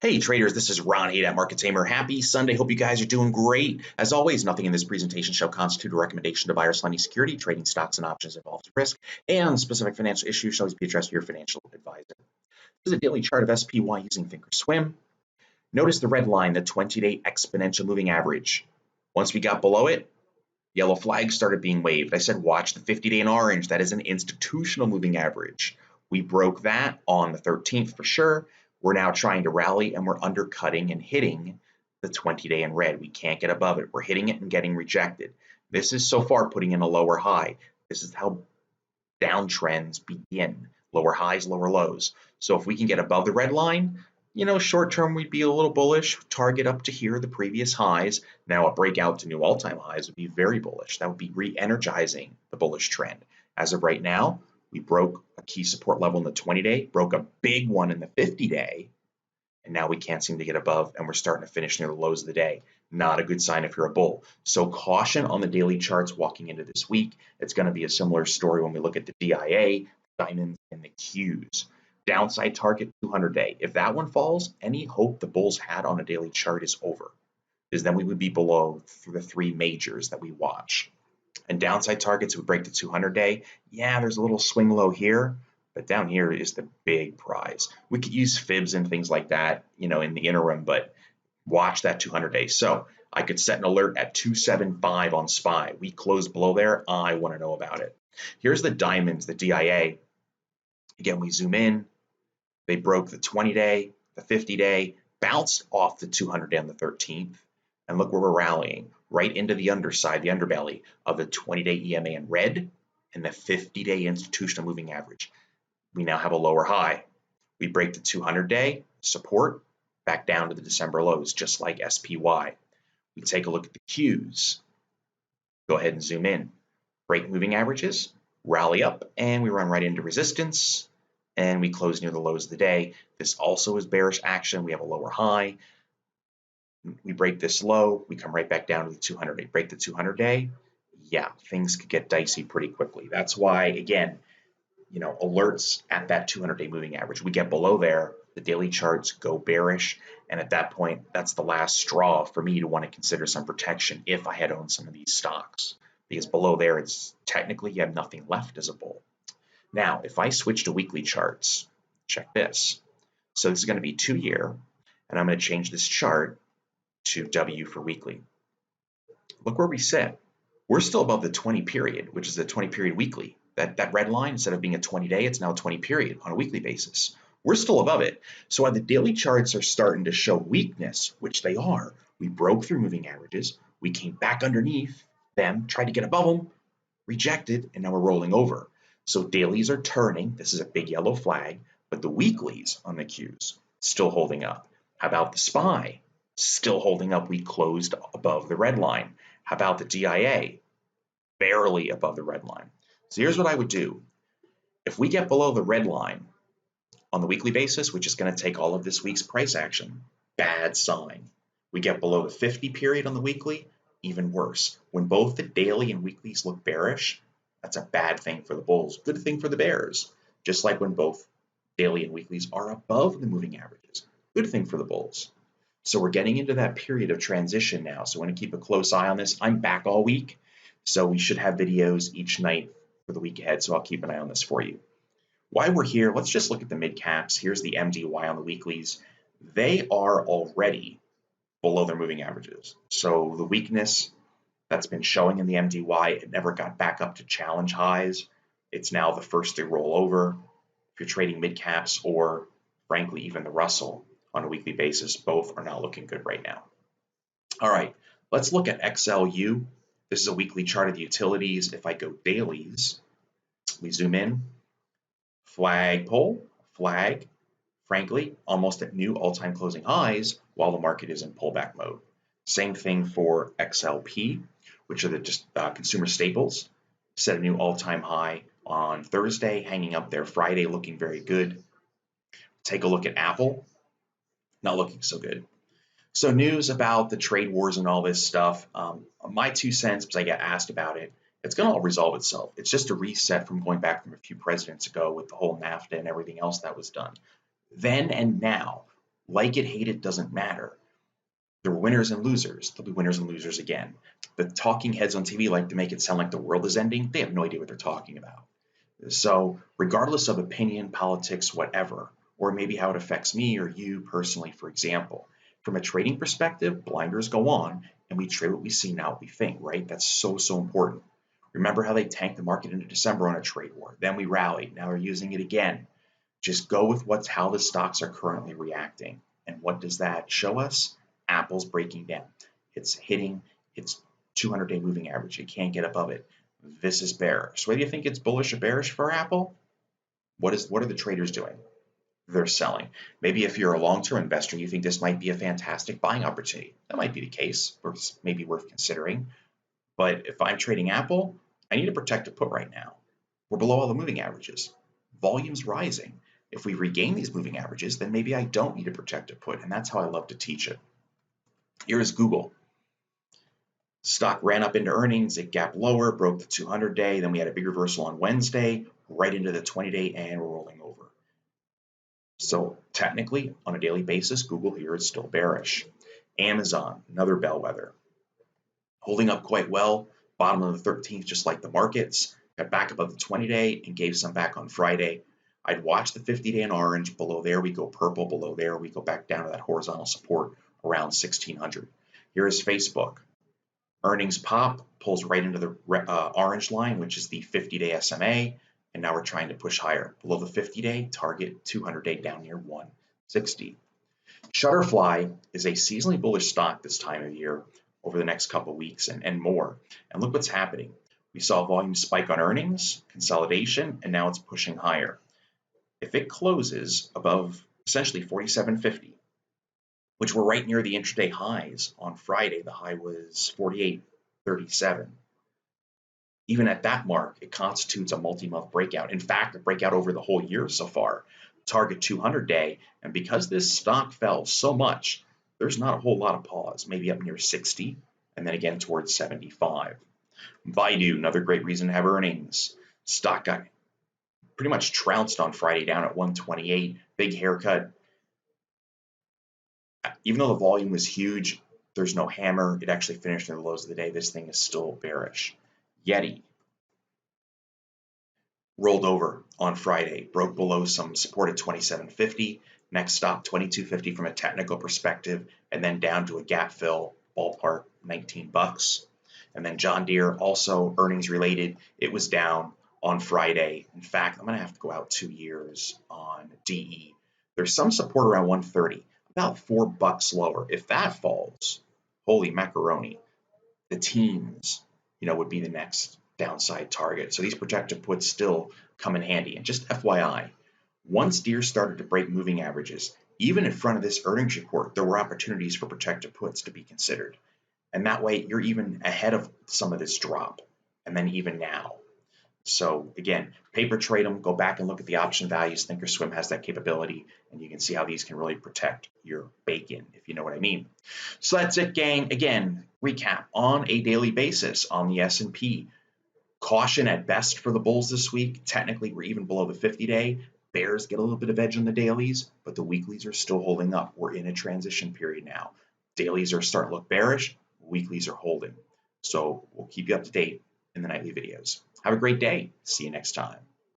Hey traders, this is Ron Haight at Market Tamer. Happy Sunday. Hope you guys are doing great. As always, nothing in this presentation shall constitute a recommendation to buy or sell any security. Trading stocks and options involves risk, and specific financial issues shall always be addressed with your financial advisor. This is a daily chart of SPY using Thinkorswim. Notice the red line, the 20-day exponential moving average. Once we got below it, yellow flags started being waved. I said watch the 50-day in orange. That is an institutional moving average. We broke that on the 13th for sure. We're now trying to rally and we're undercutting and hitting the 20-day in red. We can't get above it. We're hitting it and getting rejected. This is so far putting in a lower high. This is how downtrends begin. Lower highs, lower lows. So if we can get above the red line, short term we'd be a little bullish. Target up to here, the previous highs. Now a breakout to new all-time highs would be very bullish. That would be re-energizing the bullish trend. As of right now, we broke a key support level in the 20-day, broke a big one in the 50-day, and now we can't seem to get above, and we're starting to finish near the lows of the day. Not a good sign if you're a bull. So caution on the daily charts walking into this week. It's going to be a similar story when we look at the DIA, diamonds, and the Qs. Downside target 200-day. If that one falls, any hope the bulls had on a daily chart is over, because then we would be below the three majors that we watch. And downside targets would break the 200-day. Yeah, there's a little swing low here, but down here is the big prize. We could use fibs and things like that, in the interim, but watch that 200-day. So I could set an alert at 275 on SPY. We closed below there. I want to know about it. Here's the diamonds, the DIA. Again, we zoom in. They broke the 20-day, the 50-day, bounced off the 200-day on the 13th. And look where we're rallying, right into the underside, the underbelly of the 20-day EMA in red and the 50-day institutional moving average. We now have a lower high. We break the 200-day support back down to the December lows, just like SPY. We take a look at the Qs. Go ahead and zoom in. Break moving averages, rally up, and we run right into resistance, and we close near the lows of the day. This also is bearish action. We have a lower high. We break this low, we come right back down to the 200-day. Break the 200-day, yeah, things could get dicey pretty quickly. That's why, again, alerts at that 200-day moving average. We get below there, the daily charts go bearish, and at that point, that's the last straw for me to want to consider some protection if I had owned some of these stocks. Because below there, it's technically you have nothing left as a bull. Now, if I switch to weekly charts, check this. So this is going to be 2-year, and I'm going to change this chart to W for weekly. Look where we sit. We're still above the 20 period, which is the 20 period weekly. That red line, instead of being a 20-day, it's now a 20 period on a weekly basis. We're still above it. So while the daily charts are starting to show weakness, which they are, we broke through moving averages, we came back underneath them, tried to get above them, rejected, and now we're rolling over. So dailies are turning. This is a big yellow flag, but the weeklies on the Qs still holding up. How about the SPY? Still holding up. We closed above the red line. How about the DIA? Barely above the red line. So here's what I would do. If we get below the red line on the weekly basis, which is going to take all of this week's price action, bad sign. We get below the 50 period on the weekly, even worse. When both the daily and weeklies look bearish, that's a bad thing for the bulls, good thing for the bears. Just like when both daily and weeklies are above the moving averages, good thing for the bulls. So we're getting into that period of transition now. So I want to keep a close eye on this. I'm back all week, so we should have videos each night for the week ahead. So I'll keep an eye on this for you. While we're here, let's just look at the mid caps. Here's the MDY on the weeklies. They are already below their moving averages. So the weakness that's been showing in the MDY, it never got back up to challenge highs. It's now the first to roll over. If you're trading mid caps or frankly, even the Russell, on a weekly basis, both are not looking good right now. All right, let's look at XLU. This is a weekly chart of the utilities. If I go dailies, we zoom in, flagpole, flag, frankly, almost at new all-time closing highs while the market is in pullback mode. Same thing for XLP, which are the consumer staples. Set a new all-time high on Thursday, hanging up there Friday, looking very good. Take a look at Apple. Not looking so good. So news about the trade wars and all this stuff, my 2 cents, because I get asked about it, it's going to all resolve itself. It's just a reset from going back from a few presidents ago with the whole NAFTA and everything else that was done. Then and now, Like it, hate it, doesn't matter. There were winners and losers. There'll be winners and losers again. The talking heads on TV like to make it sound like the world is ending. They have no idea what they're talking about. So regardless of opinion, politics, whatever, or maybe how it affects me or you personally, for example, from a trading perspective, blinders go on and we trade what we see, not what we think, right? That's so, so important. Remember how they tanked the market into December on a trade war. Then we rallied. Now they're using it again. Just go with how the stocks are currently reacting. And what does that show us? Apple's breaking down. It's hitting its 200-day moving average. It can't get above it. This is bearish. Whether you think it's bullish or bearish for Apple, what are the traders doing? They're selling. Maybe if you're a long-term investor, you think this might be a fantastic buying opportunity. That might be the case, or it's maybe worth considering. But if I'm trading Apple, I need to protect a put right now. We're below all the moving averages. Volume's rising. If we regain these moving averages, then maybe I don't need to protect a put, and that's how I love to teach it. Here is Google. Stock ran up into earnings, it gapped lower, broke the 200-day, then we had a big reversal on Wednesday, right into the 20-day, and we're rolling over. So technically, on a daily basis, Google here is still bearish. Amazon, another bellwether, holding up quite well, bottom of the 13th, just like the markets, got back above the 20-day and gave some back on Friday. I'd watch the 50-day in orange. Below there, we go purple. Below there, we go back down to that horizontal support around 1600. Here is Facebook. Earnings pop, pulls right into the orange line, which is the 50-day SMA, and now we're trying to push higher. Below the 50-day, target 200-day down near 160. SFLY is a seasonally bullish stock this time of year over the next couple of weeks and more. And look what's happening. We saw volume spike on earnings, consolidation, and now it's pushing higher. If it closes above essentially 47.50, which were right near the intraday highs on Friday, the high was 48.37. Even at that mark, it constitutes a multi-month breakout. In fact, a breakout over the whole year so far. Target 200-day, and because this stock fell so much, there's not a whole lot of pause, maybe up near 60, and then again towards 75. Baidu, another great reason to have earnings. Stock got pretty much trounced on Friday down at 128, big haircut. Even though the volume was huge, there's no hammer. It actually finished near the lows of the day. This thing is still bearish. YETI rolled over on Friday, broke below some support at 27.50. Next stop, 22.50 from a technical perspective, and then down to a gap fill, ballpark, 19 bucks. And then John Deere, also earnings related, it was down on Friday. In fact, I'm going to have to go out 2 years on DE. There's some support around 130, about $4 lower. If that falls, holy macaroni, the teens, would be the next downside target. So these protected puts still come in handy. And just FYI, once Deere started to break moving averages, even in front of this earnings report, there were opportunities for protected puts to be considered. And that way, you're even ahead of some of this drop, and then even now. So again, paper trade them, go back and look at the option values. Thinkorswim has that capability, and you can see how these can really protect your bacon, if you know what I mean. So that's it, gang. Again, recap on a daily basis on the S&P. Caution at best for the bulls this week. Technically, we're even below the 50-day. Bears get a little bit of edge on the dailies, but the weeklies are still holding up. We're in a transition period now. Dailies are starting to look bearish. Weeklies are holding. So we'll keep you up to date in the nightly videos. Have a great day. See you next time.